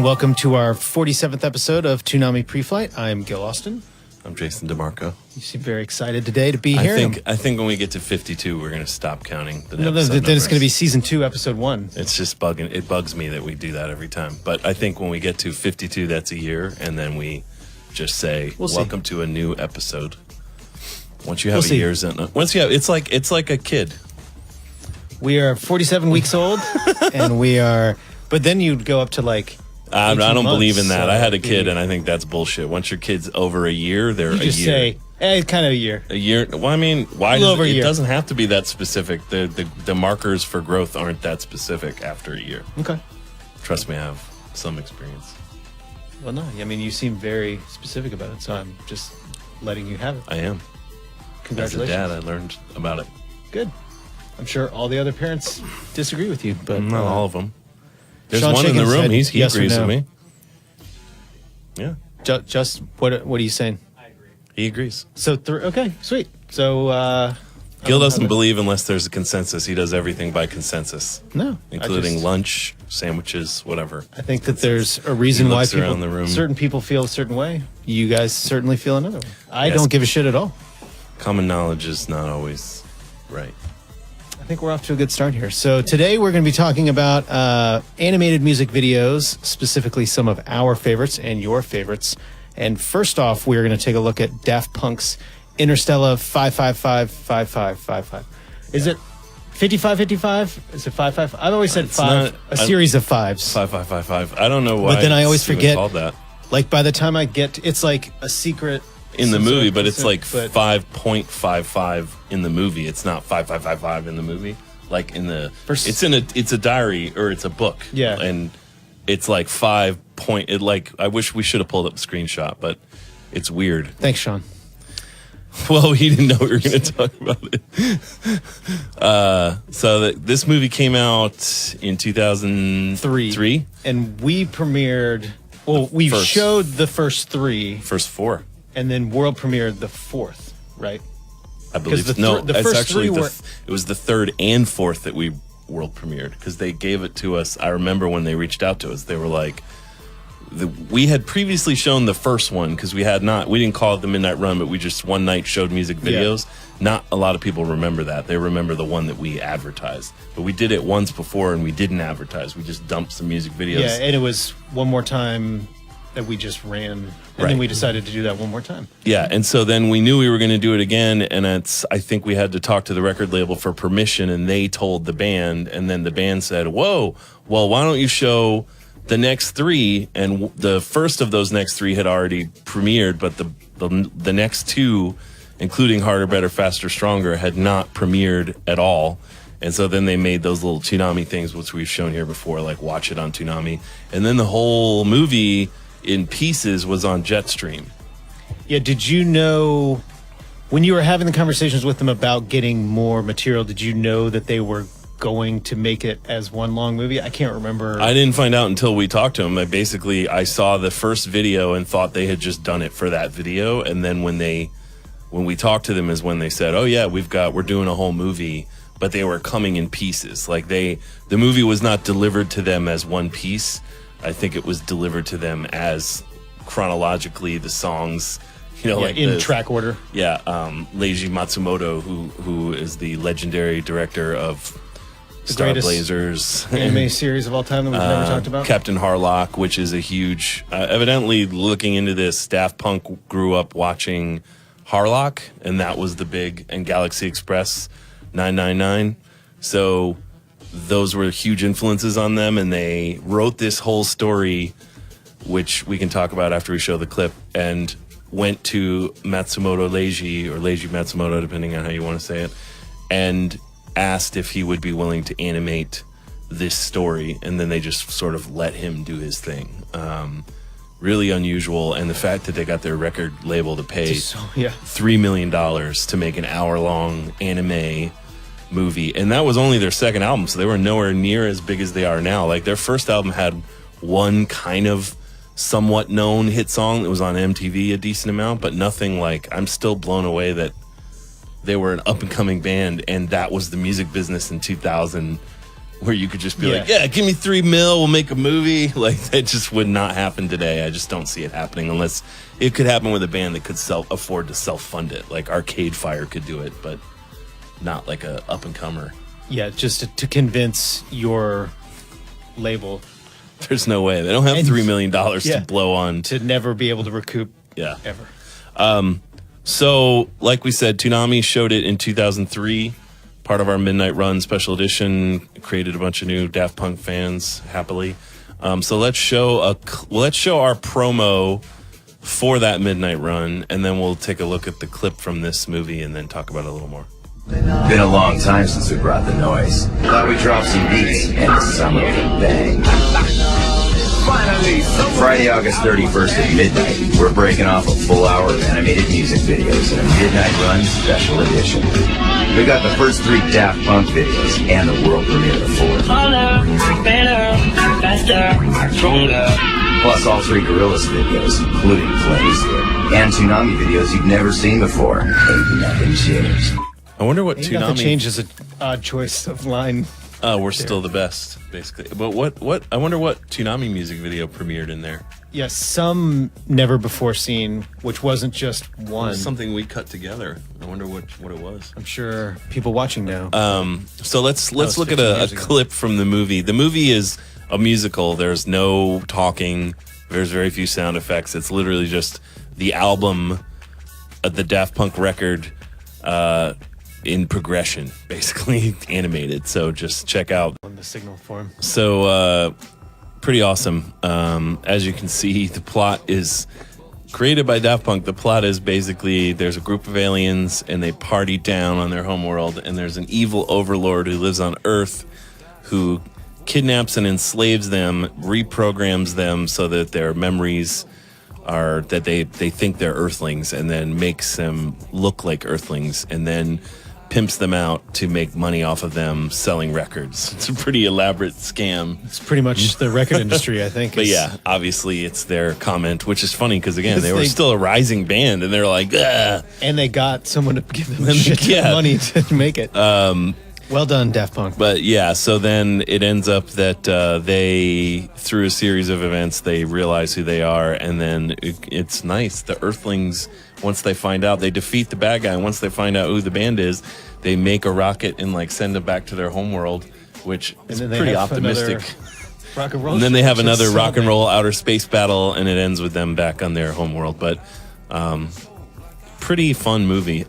welcome to our 47th episode of Toonami Pre-Flight. I'm Gil Austin. I'm Jason DeMarco. You seem very excited today to be here. I think when we get to 52, we're going to stop counting the then it's going to be Season 2, Episode 1. It's just bugging. It bugs me that we do that every time. But I think when we get to 52, that's a year, and then we just say, welcome to a new episode. Once you have a year's in, it's like a kid. We are 47 weeks old, and we are... But then you'd go up to like... I don't believe in that. I had a kid, and I think that's bullshit. Once your kid's over a year, they're a year. You just say, kind of a year. A year? Well, I mean, why does it doesn't have to be that specific. The markers for growth aren't that specific after a year. Okay. Trust me, I have some experience. Well, no. I mean, you seem very specific about it, so I'm just letting you have it. I am. Congratulations. As a dad, I learned about it. Good. I'm sure all the other parents disagree with you, but... Not all of them. There's Sean one in the room. He yes agrees with me. Yeah. Just what are you saying? I agree. He agrees. So okay, sweet. So Gil doesn't believe unless there's a consensus. He does everything by consensus. No, including lunch, sandwiches, whatever. I think that there's a reason why people, certain people feel a certain way. You guys certainly feel another way. I don't give a shit at all. Common knowledge is not always right. I think we're off to a good start here. So today we're going to be talking about animated music videos, specifically some of our favorites and your favorites. And first off, we're going to take a look at Daft Punk's Interstella 5555555. Is it 5555? Is it 555? I've always said five. A series of fives. 5555. I don't know why. But then I always forget. Called that. Like by the time I get, it's like a secret. In the movie, but it's like 5.55 in the movie. It's not 5555 in the movie. Like in the it's a diary or it's a book. Yeah. And it's like 5 point I wish we should have pulled up a screenshot, but it's weird. Thanks, Sean. Well, he didn't know we were going to talk about it. This movie came out in 2003. And we premiered we showed the first three. First four. And then world premiered the fourth, right? I believe it was the third and fourth that we world premiered because they gave it to us. I remember when they reached out to us, they were like, we had previously shown the first one because we didn't call it the Midnight Run, but we just one night showed music videos. Yeah. Not a lot of people remember that. They remember the one that we advertised, but we did it once before and we didn't advertise. We just dumped some music videos. Yeah, and it was one more time that we just ran, and then we decided to do that one more time. Yeah, and so then we knew we were going to do it again, and I think we had to talk to the record label for permission, and they told the band, and then the band said, whoa, well, why don't you show the next three? And the first of those next three had already premiered, but the next two, including Harder, Better, Faster, Stronger, had not premiered at all. And so then they made those little Toonami things, which we've shown here before, like watch it on Toonami. And then the whole movie in pieces was on Jetstream. Yeah, did you know, when you were having the conversations with them about getting more material, did you know that they were going to make it as one long movie? I can't remember. I didn't find out until we talked to them. I saw the first video and thought they had just done it for that video. And then when we talked to them is when they said, oh yeah, we're doing a whole movie, but they were coming in pieces. Like the movie was not delivered to them as one piece. I think it was delivered to them as chronologically the songs, in track order. Yeah, Leiji Matsumoto, who is the legendary director of Star Blazers anime series of all time that we've never talked about. Captain Harlock, which is a huge. Evidently, looking into this, Daft Punk grew up watching Harlock, and that was the big, and Galaxy Express 999. So those were huge influences on them, and they wrote this whole story, which we can talk about after we show the clip, and went to Leiji Matsumoto, depending on how you want to say it, and asked if he would be willing to animate this story, and then they just sort of let him do his thing. Really unusual, and the fact that they got their record label to pay $3 million to make an hour-long anime movie, and that was only their second album, so they were nowhere near as big as they are now. Like their first album had one kind of somewhat known hit song that was on MTV a decent amount, but nothing like. I'm still blown away that they were an up and coming band, and that was the music business in 2000 where you could just be like, yeah, give me $3 million, we'll make a movie. Like, that just would not happen today. I just don't see it happening unless it could happen with a band that could afford to self-fund it. Like Arcade Fire could do it, but not like a up-and-comer. Yeah, just to convince your label. There's no way. They don't have $3 million to blow on. To never be able to recoup ever. So, like we said, Toonami showed it in 2003. Part of our Midnight Run special edition, created a bunch of new Daft Punk fans happily. So let's show our promo for that Midnight Run, and then we'll take a look at the clip from this movie and then talk about it a little more. Been a long time since we brought the noise. Thought we'd drop some beats and some of the bang. Friday, August 31st at midnight, we're breaking off a full hour of animated music videos in a Midnight Run special edition. We got the first 3 Daft Punk videos and the world premiere of 4. Harder, better, faster, stronger. Plus all 3 Gorillaz videos, including Flames, and Toonami videos you've never seen before. Ain't nothing changed. I wonder what Ain't Toonami... Nothing changes an odd choice of line. We're still the best, basically. But what? I wonder what Toonami music video premiered in there. Yes, some never before seen, which wasn't just one. Something we cut together. I wonder what it was. I'm sure people watching know. So let's look at a clip from the movie. The movie is a musical. There's no talking. There's very few sound effects. It's literally just the album, the Daft Punk record, in progression, basically animated. So just check out On the signal form. So pretty awesome. As you can see, the plot is created by Daft Punk. The plot is basically there's a group of aliens and they party down on their homeworld, and there's an evil overlord who lives on Earth who kidnaps and enslaves them, reprograms them so that their memories are that they think they're Earthlings, and then makes them look like Earthlings, and then pimps them out to make money off of them selling records. It's a pretty elaborate scam. It's pretty much the record industry, I think. But yeah, obviously it's their comment, which is funny because, again, they were still a rising band, and they're like, ugh. And they got someone to give them shit ton of money to make it. Well done, Daft Punk. But yeah, so then it ends up that they, through a series of events, they realize who they are, and then it's nice. The Earthlings, once they find out, they defeat the bad guy, and once they find out who the band is, they make a rocket and like send them back to their homeworld, which is pretty optimistic. Rock and roll. And then they have another rock and roll outer space battle, and it ends with them back on their homeworld. But pretty fun movie.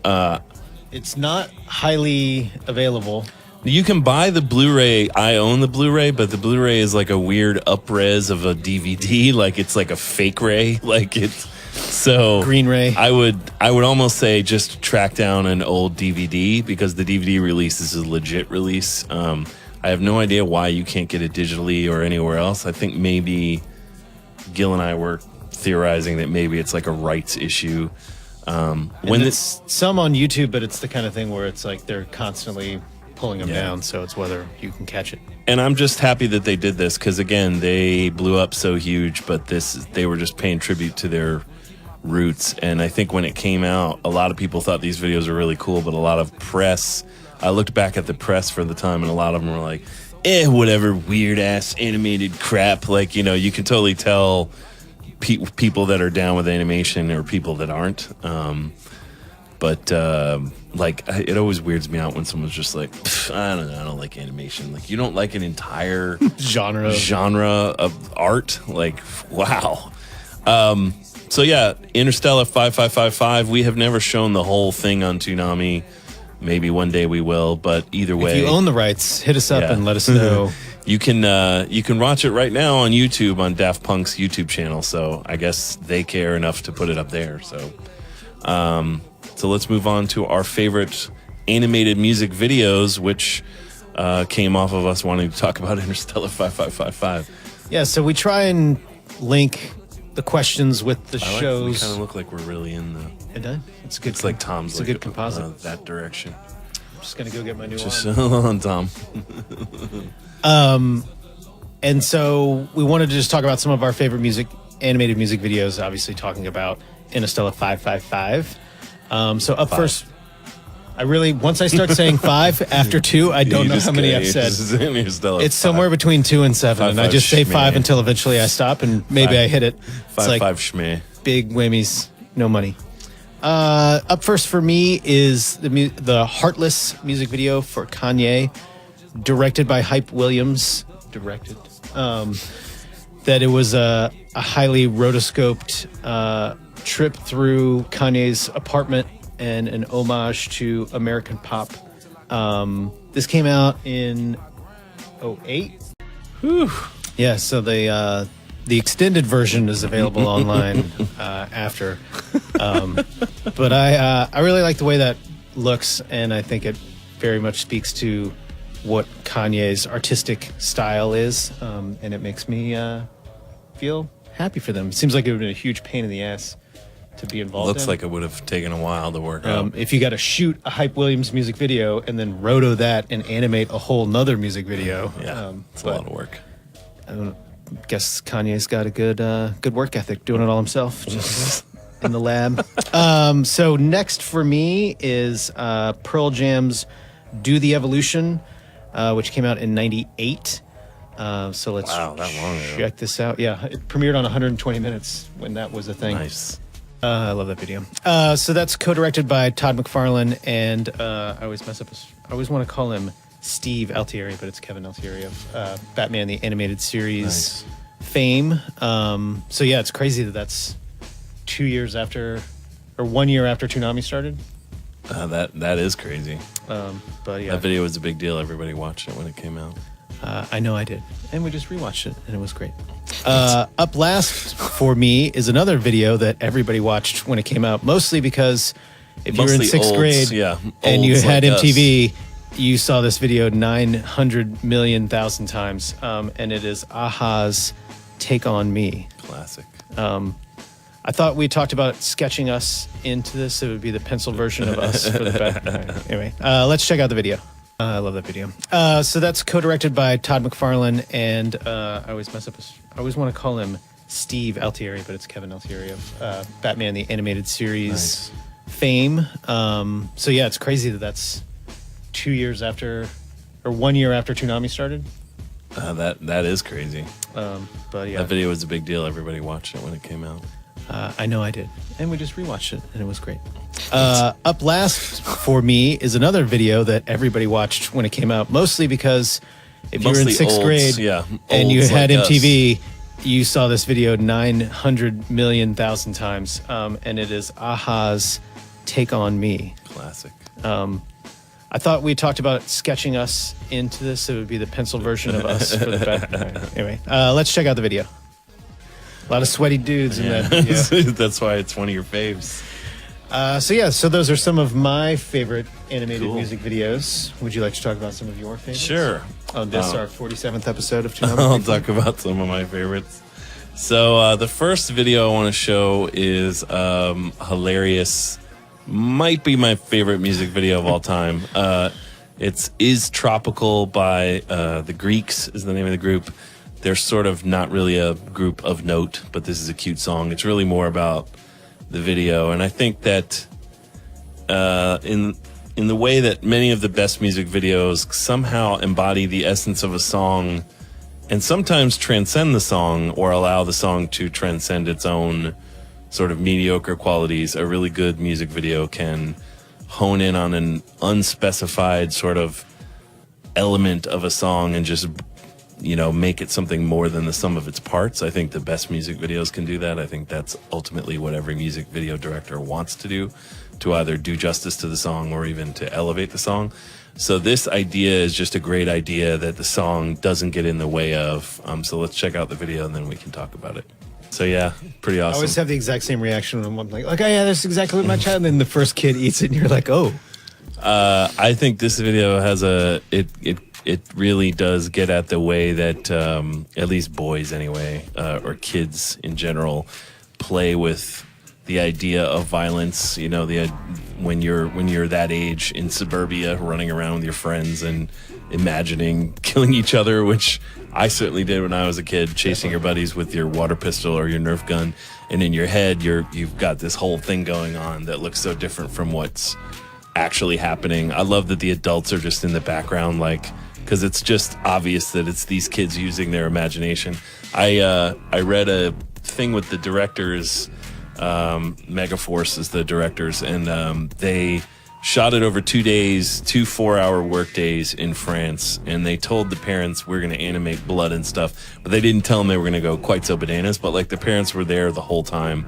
It's not highly available. You can buy the Blu-ray. I own the Blu-ray, but the Blu-ray is like a weird up-res of a DVD. Like it's like a fake ray. Like it's so Green ray. I would almost say just track down an old DVD, because the DVD release is a legit release. I have no idea why you can't get it digitally or anywhere else. I think maybe Gil and I were theorizing that maybe it's like a rights issue. When it's some on YouTube, but it's the kind of thing where it's like they're constantly pulling them down, so it's whether you can catch it. And I'm just happy that they did this, because again, they blew up so huge, but they were just paying tribute to their roots. And I think when it came out, a lot of people thought these videos were really cool, but a lot of press, I looked back at the press for the time, and a lot of them were like, whatever, weird ass animated crap. Like, you know, you can totally tell people that are down with animation or people that aren't. But like, it always weirds me out when someone's just like, I don't know, I don't like animation. Like, you don't like an entire genre of art? Like, wow. So yeah, Interstella 5555. We have never shown the whole thing on Toonami. Maybe one day we will, but either way, if you own the rights, hit us up and let us know. You can watch it right now on YouTube, on Daft Punk's YouTube channel. So I guess they care enough to put it up there. So let's move on to our favorite animated music videos, which came off of us wanting to talk about Interstella 5555. Yeah, so we try and link the questions with the shows. We kind of look like we're really in the. It does. It's good. It's like Tom's. It's a good composite. That direction. I'm just gonna go get my new Just arm. hold on, Tom. And so we wanted to just talk about some of our favorite animated music videos. Obviously, talking about Interstella 555. So up first. I really, once I start saying 5 after 2, I don't know how many I've said. It's somewhere between 2 and 7, and I just say 5 until eventually I stop, and maybe I hit it. It's like 5 schmeh. big whammies, no money. Up first for me is the Heartless music video for Kanye, directed by Hype Williams. That it was a highly rotoscoped trip through Kanye's apartment and an homage to American pop. This came out in 2008. Whew. Yeah, so the extended version is available online after. But I really like the way that looks, and I think it very much speaks to what Kanye's artistic style is, and it makes me feel happy for them. It seems like it would have been a huge pain in the ass to be involved Looks in. like it would have taken a while to work out. If you got to shoot a Hype Williams music video and then roto that and animate a whole nother music video. Yeah, it's a lot of work. I don't guess Kanye's got a good work ethic, doing it all himself, just in the lab. So next for me is Pearl Jam's "Do the Evolution," which came out in '98. So let's Wow, that long ago. check this out. Yeah, it premiered on 120 Minutes when that was a thing. Nice. I love that video. So that's co-directed by Todd McFarlane, and I always mess up I always want to call him Steve Altieri, but it's Kevin Altieri of Batman the Animated Series fame. So yeah, it's crazy that's 2 years after, or 1 year after Toonami started. That is crazy. But yeah, That video was a big deal. Everybody watched it when it came out. I know I did, and we just rewatched it, and it was great. Up last for me is another video that everybody watched when it came out, mostly because if you were in Mostly 6th olds, grade yeah, and you olds had like us. MTV, you saw this video 900 million thousand times, and it is Aha's "Take on Me." Classic. I thought we talked about sketching us into this. It would be the pencil version of us. For the back. Anyway, let's check out the video. I love that video. So that's co-directed by Todd McFarlane, and I always mess up I always want to call him Steve Altieri, but it's Kevin Altieri of Batman the Animated Series fame. So yeah, it's crazy that's 2 years after, or 1 year after Toonami started. That is crazy. But yeah, That video was a big deal. Everybody watched it when it came out. I know I did, and we just rewatched it, and it was great. Up last for me is another video that everybody watched when it came out, mostly because if you were in Mostly 6th olds, grade yeah, and you olds had like us. MTV, you saw this video 900 million thousand times, and it is Aha's "Take on Me." Classic. I thought we talked about sketching us into this. It would be the pencil version of us. For the back. Anyway, let's check out the video. A lot of sweaty dudes in that video. That's why it's one of your faves. So those are some of my favorite animated Cool. music videos. Would you like to talk about some of your favorites? Sure. On this, our 47th episode of Toonami. I'll talk about some of my favorites. So the first video I want to show is hilarious. Might be my favorite music video of all time. It's "Is Tropical" by the Greeks is the name of the group. They're sort of not really a group of note, but this is a cute song. It's really more about the video, and I think that in the way that many of the best music videos somehow embody the essence of a song, and sometimes transcend the song or allow the song to transcend its own sort of mediocre qualities, a really good music video can hone in on an unspecified sort of element of a song and just, make it something more than the sum of its parts. I think the best music videos can do that. I think that's ultimately what every music video director wants to do, to either do justice to the song or even to elevate the song. So this idea is just a great idea that the song doesn't get in the way of. So let's check out the video and then we can talk about it. So yeah, pretty I awesome. always have the exact same reaction when I'm like, oh yeah, that's exactly what my child. And then the first kid eats it, and you're like, oh. I think this video has it really does get at the way that at least boys anyway, or kids in general, play with the idea of violence. When you're that age in suburbia, running around with your friends and imagining killing each other, which I certainly did when I was a kid, chasing your buddies with your water pistol or your Nerf gun, and in your head you've got this whole thing going on that looks so different from what's actually happening. I love that the adults are just in the background, like, because it's just obvious that it's these kids using their imagination. I read a thing with the directors, Megaforce is the directors, and they shot it over 2 days, 2 4-hour work days in France, and they told the parents we're going to animate blood and stuff, but they didn't tell them they were going to go quite so bananas. But like the parents were there the whole time,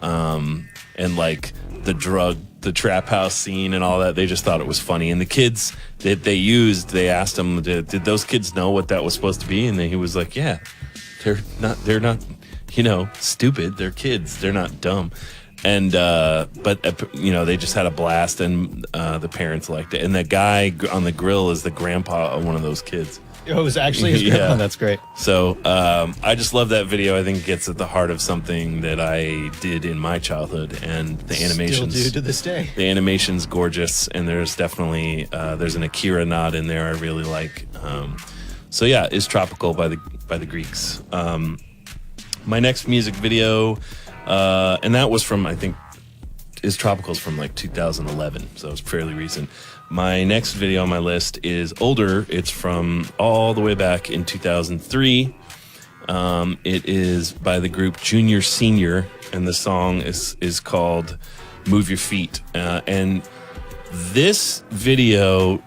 and like the trap house scene and all that, they just thought it was funny. And the kids that they used, they asked him, did those kids know what that was supposed to be? And then he was like, yeah, they're not, you know, stupid. They're kids. They're not dumb. And, but, you know, they just had a blast, and the parents liked it. And that guy on the grill is the grandpa of one of those kids. Oh, it was actually his grandpa. Yeah. That's great. So I just love that video. I think it gets at the heart of something that I did in my childhood, and the animations. Still do to this day. The animation's gorgeous, and there's definitely there's an Akira nod in there I really like. So yeah, Is Tropical by the Greeks. My next music video, and that was from, I think, Is Tropical's from like 2011, so it's fairly recent. My next video on my list is older. It's from all the way back in 2003. It is by the group Junior Senior, and the song is called Move Your Feet. And this video,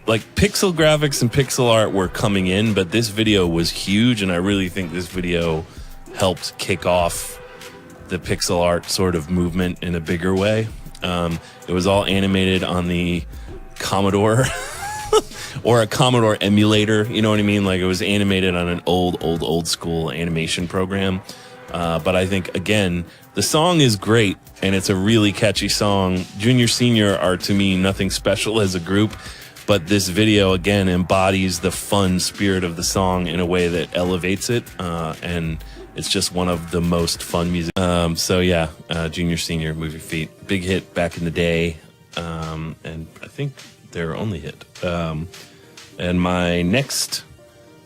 like, pixel graphics and pixel art were coming in, but this video was huge, and I really think this video helped kick off the pixel art sort of movement in a bigger way. It was all animated on the Commodore or a Commodore emulator, you know what I mean? Like, it was animated on an old school animation program. But I think, again, the song is great, and it's a really catchy song. Junior Senior are, to me, nothing special as a group, but this video, again, embodies the fun spirit of the song in a way that elevates it, and it's just one of the most fun music. So yeah, Junior Senior, Move Your Feet. Big hit back in the day, and I think their only hit. And my next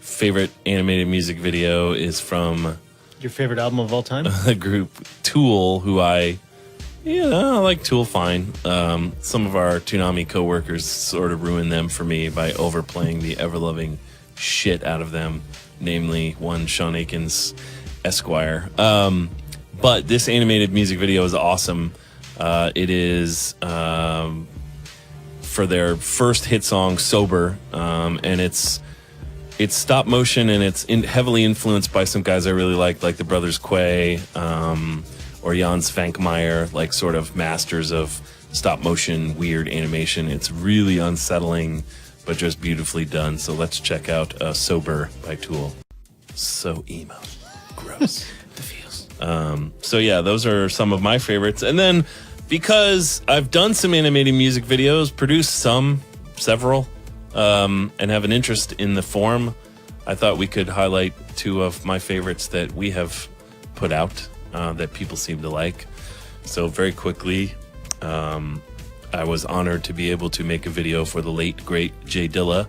favorite animated music video is from Your favorite album of all time? the group Tool, who I like Tool fine. Some of our Toonami coworkers sort of ruined them for me by overplaying the ever-loving shit out of them, namely one Sean Akins Esquire. But this animated music video is awesome. It is for their first hit song, Sober, and it's stop motion, and it's heavily influenced by some guys I really like the Brothers Quay, or Jan Svankmajer, like sort of masters of stop motion, weird animation. It's really unsettling, but just beautifully done. So let's check out Sober by Tool. So emo. Gross. The feels. So yeah, those are some of my favorites. And then, because I've done some animated music videos, produced several, and have an interest in the form, I thought we could highlight 2 of my favorites that we have put out that people seem to like. So very quickly, I was honored to be able to make a video for the late, great Jay Dilla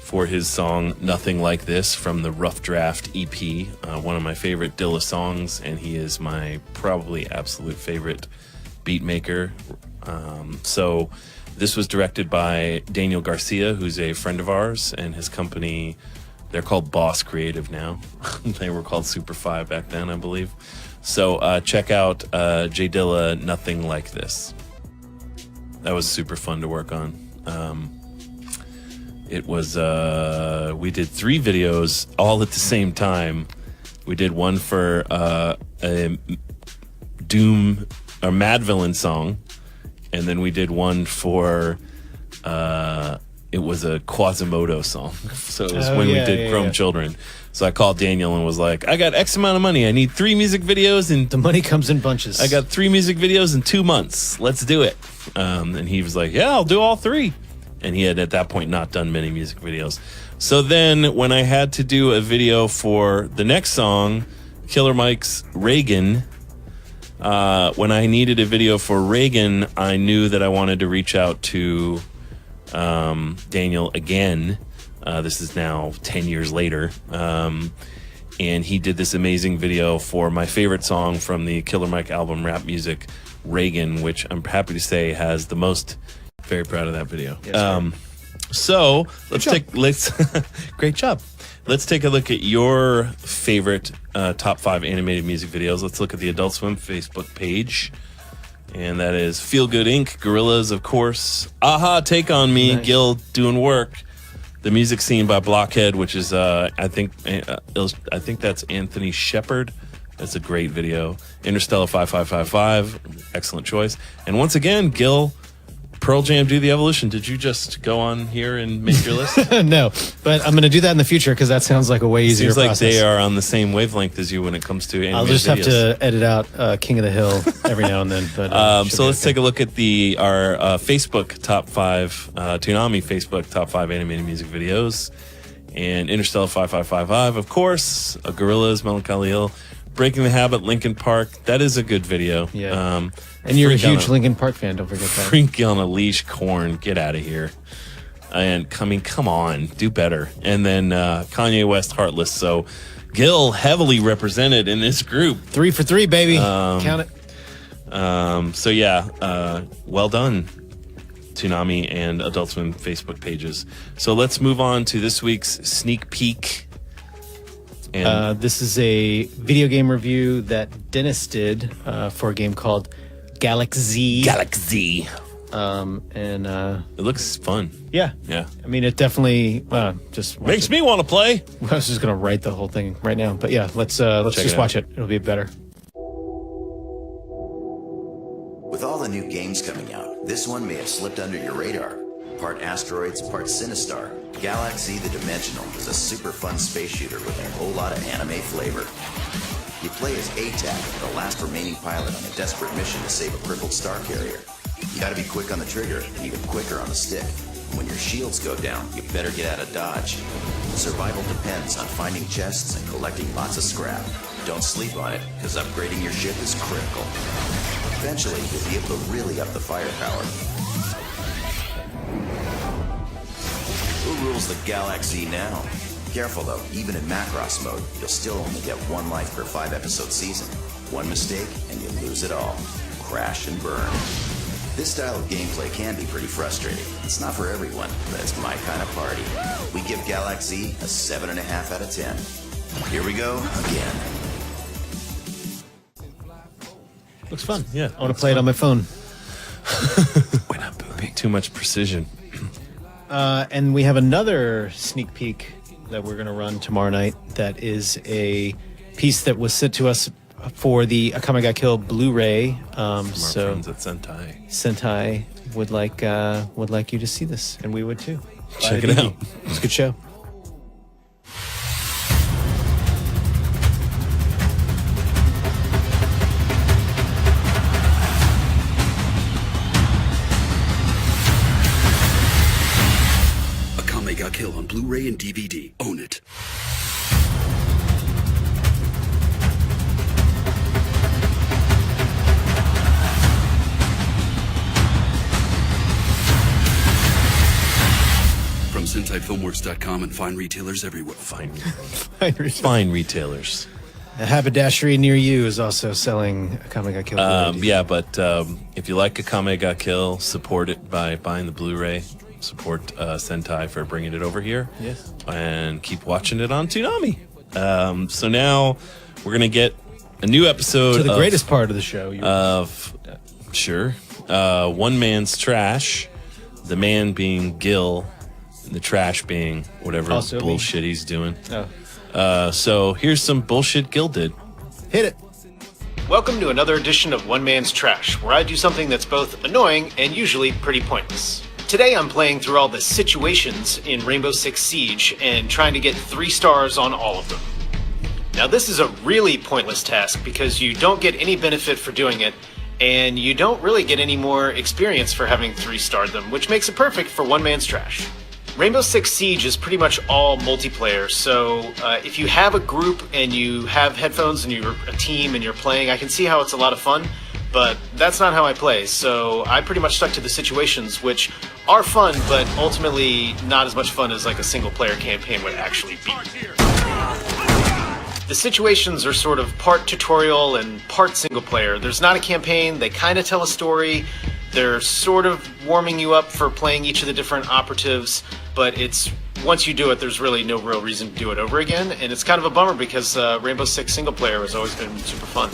for his song Nothing Like This from the Rough Draft EP, one of my favorite Dilla songs, and he is my probably absolute favorite beat maker. So this was directed by Daniel Garcia, who's a friend of ours, and his company, they're called Boss Creative now. They were called Super 5 back then, I believe. So check out Jay Dilla, Nothing Like This. That was super fun to work on. It was, we did 3 videos all at the same time. We did one for a Doom or Mad Villain song, and then we did one for it was a Quasimodo song. So it was when we did Chrome Children. So I called Daniel and was like, I got X amount of money. I need 3 music videos, and The money comes in bunches. I got 3 music videos in 2 months. Let's do it. And he was like, yeah, I'll do all 3. And he had at that point not done many music videos. So then when I had to do a video for the next song, Killer Mike's Reagan, when I needed a video for Reagan, I knew that I wanted to reach out to Daniel again. This is now 10 years later. And he did this amazing video for my favorite song from the Killer Mike album, Rap Music, Reagan, which I'm happy to say has the most Very proud of that video. Yes, So let's great job. Let's take a look at your favorite top 5 animated music videos. Let's look at the Adult Swim Facebook page. And that is Feel Good Inc., Gorillaz, of course. Aha, Take On Me, Nice. Gil doing work. The Music Scene by Blockhead, which is I think that's Anthony Shepard. That's a great video. Interstella 5555, excellent choice. And once again, Gil, Pearl Jam Do the Evolution. Did you just go on here and make your list? No, but I'm going to do that in the future because that sounds like a way easier Seems like process. they are on the same wavelength as you when it comes to animated I'll just have videos. to edit out King of the Hill every now and then. But So let's take a look at our Facebook top 5, Toonami Facebook top 5 animated music videos. And Interstellar 5555, of course, Gorillaz, Melancholy Hill, Breaking the Habit, Linkin Park. That is a good video. Yeah. And you're a Freak on huge Linkin Park fan. Don't forget that. Freak on a Leash, Korn, get out of here. And come on, do better. And then Kanye West, Heartless. So Gil heavily represented in this group. 3 for 3, baby. Count it. So yeah, well done, Toonami and Adult Swim Facebook pages. So let's move on to this week's sneak peek. And This is a video game review that Dennis did for a game called Galaxy. Galaxy. And It looks fun. yeah. Yeah. I mean, it definitely just watch Makes it. me want to play. I was just gonna write the whole thing right now, but yeah, let's Check just it watch out. it. It'll be better. With all the new games coming out, this one may have slipped under your radar. Part asteroids, part Sinistar, Galaxy the Dimensional is a super fun space shooter with a whole lot of anime flavor. You play as ATAC, the last remaining pilot on a desperate mission to save a crippled star carrier. You gotta be quick on the trigger and even quicker on the stick. When your shields go down, you better get out of dodge. Survival depends on finding chests and collecting lots of scrap. Don't sleep on it, because upgrading your ship is critical. Eventually, you'll be able to really up the firepower. Who rules the Galaxy now? Careful though, even in Macross mode, you'll still only get 1 life per 5-episode season. One mistake, and you lose it all. Crash and burn. This style of gameplay can be pretty frustrating. It's not for everyone, but it's my kind of party. We give Galaxy a 7.5 out of 10. Here we go again. Looks fun. Yeah, I want to play it on my phone. Why not poopy? Too much precision. And we have another sneak peek that we're going to run tomorrow night. That is a piece that was sent to us for the Akame ga Kill Blu-ray. Our So friends at Sentai. Sentai would like you to see this, and we would too. Check Buy it the DVD. out. It's a good show. Akame ga Kill on Blu-ray and DVD. Own it. From SenseiFilmWorks.com and fine retailers everywhere. Fine retailers. A haberdashery near you is also selling Akame ga Kill Blu-ray. Yeah, but if you like Akame ga Kill, support it by buying the Blu-ray. Support Sentai for bringing it over here. Yes. And keep watching it on Toonami. So now we're going to get a new episode To the of, greatest part of the show. Sure. One Man's Trash. The man being Gil. And the trash being whatever Also me. bullshit he's doing. Oh. So here's some bullshit Gil did. Hit it. Welcome to another edition of One Man's Trash, where I do something that's both annoying and usually pretty pointless. Today I'm playing through all the situations in Rainbow Six Siege and trying to get 3 stars on all of them. Now this is a really pointless task because you don't get any benefit for doing it, and you don't really get any more experience for having 3-starred them, which makes it perfect for One Man's Trash. Rainbow Six Siege is pretty much all multiplayer, so if you have a group and you have headphones and you're a team and you're playing, I can see how it's a lot of fun, but that's not how I play, so I pretty much stuck to the situations, which are fun, but ultimately not as much fun as like a single-player campaign would actually be. The situations are sort of part tutorial and part single-player. There's not a campaign, they kind of tell a story, They're sort of warming you up for playing each of the different operatives, but once you do it, there's really no real reason to do it over again, and it's kind of a bummer because Rainbow Six single player has always been super fun.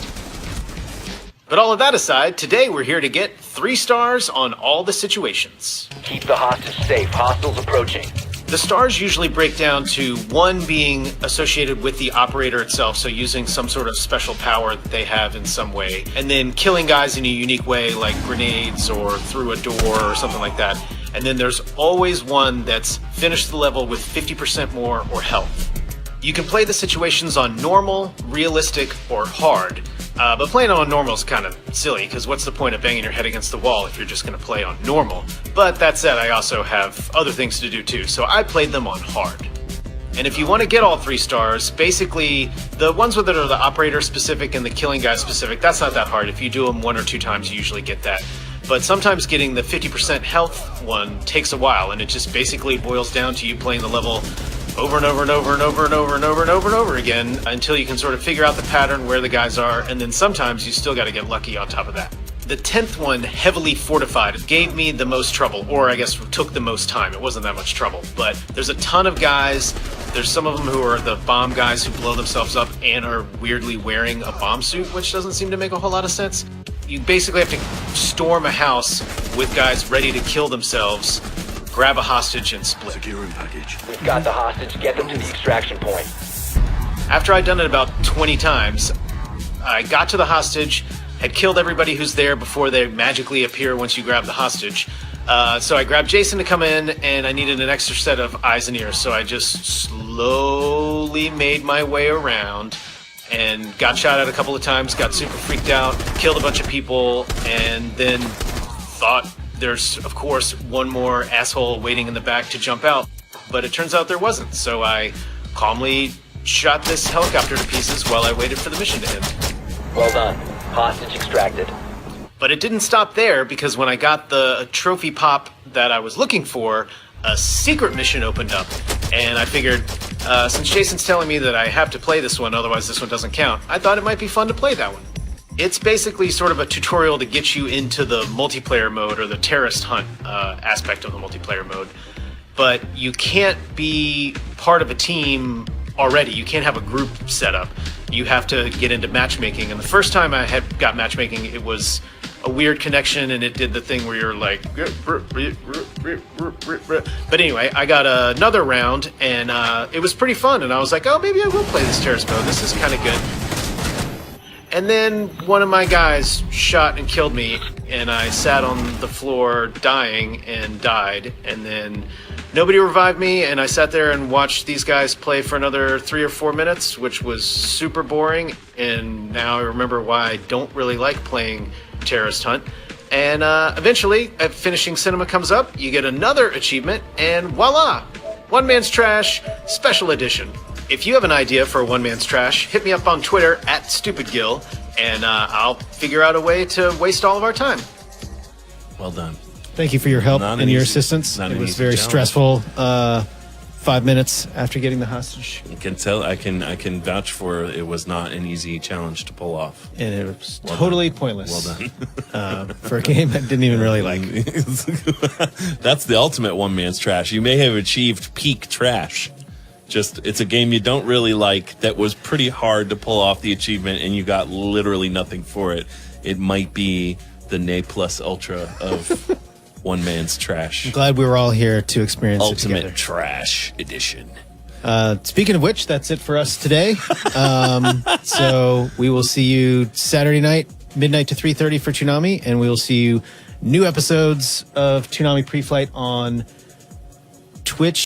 But all of that aside, today we're here to get 3 stars on all the situations. Keep the hostage safe. Hostiles approaching. The stars usually break down to 1 being associated with the operator itself, so using some sort of special power that they have in some way, and then killing guys in a unique way like grenades or through a door or something like that. And then there's always 1 that's finished the level with 50% more or health. You can play the situations on normal, realistic, or hard. But playing on normal is kind of silly, because what's the point of banging your head against the wall if you're just going to play on normal? But that said, I also have other things to do too, so I played them on hard. And if you want to get all 3 stars, basically, the ones that are the operator specific and the killing guy specific, that's not that hard. If you do them 1 or 2 times, you usually get that. But sometimes getting the 50% health one takes a while, and it just basically boils down to you playing the level over and over and over and over and over and over and over and over again until you can sort of figure out the pattern where the guys are, and then sometimes you still got to get lucky on top of that. The 10th one, Heavily Fortified, gave me the most trouble, or I guess took the most time. It wasn't that much trouble, but there's a ton of guys. There's some of them who are the bomb guys who blow themselves up and are weirdly wearing a bomb suit, which doesn't seem to make a whole lot of sense. You basically have to storm a house with guys ready to kill themselves, grab a hostage, and split. Securing package. We've got the hostage. Get them to the extraction point. After I'd done it about 20 times, I got to the hostage, had killed everybody who's there before they magically appear once you grab the hostage. So I grabbed Jason to come in, and I needed an extra set of eyes and ears, so I just slowly made my way around and got shot at a couple of times, got super freaked out, killed a bunch of people, and then thought there's, of course, 1 more asshole waiting in the back to jump out. But it turns out there wasn't, so I calmly shot this helicopter to pieces while I waited for the mission to end. Well done. Hostage extracted. But it didn't stop there, because when I got the trophy pop that I was looking for, a secret mission opened up. And I figured, since Jason's telling me that I have to play this one, otherwise this one doesn't count, I thought it might be fun to play that one. It's basically sort of a tutorial to get you into the multiplayer mode, or the terrorist hunt aspect of the multiplayer mode. But you can't be part of a team already. You can't have a group set up. You have to get into matchmaking. And the first time I had got matchmaking, it was a weird connection, and it did the thing where you're like... But anyway, I got another round, and it was pretty fun. And I was like, oh, maybe I will play this terrorist mode. This is kind of good. And then one of my guys shot and killed me, and I sat on the floor dying and died. And then nobody revived me, and I sat there and watched these guys play for another 3 or 4 minutes, which was super boring. And now I remember why I don't really like playing Terrorist Hunt. And eventually, finishing cinema comes up, you get another achievement, and voila! One Man's Trash Special Edition. If you have an idea for a One Man's Trash, hit me up on Twitter @StupidGill, and I'll figure out a way to waste all of our time. Well done. Thank you for your help Not and an your easy- assistance. not It an was easy very challenge. stressful. 5 minutes after getting the hostage, I can tell. I can vouch for it was not an easy challenge to pull off. and it was Well totally done. pointless. Well done. For a game I didn't even really like. That's the ultimate one man's trash. You may have achieved peak trash. Just it's a game you don't really like that was pretty hard to pull off the achievement, and you got literally nothing for it. It might be the Ne Plus Ultra of one man's trash. Glad we were all here to experience it Ultimate together. Trash Edition. Speaking of which, that's it for us today. So we will see you Saturday night, midnight to 3:30 for Toonami, and we will see you new episodes of Toonami Pre-Flight on Twitch.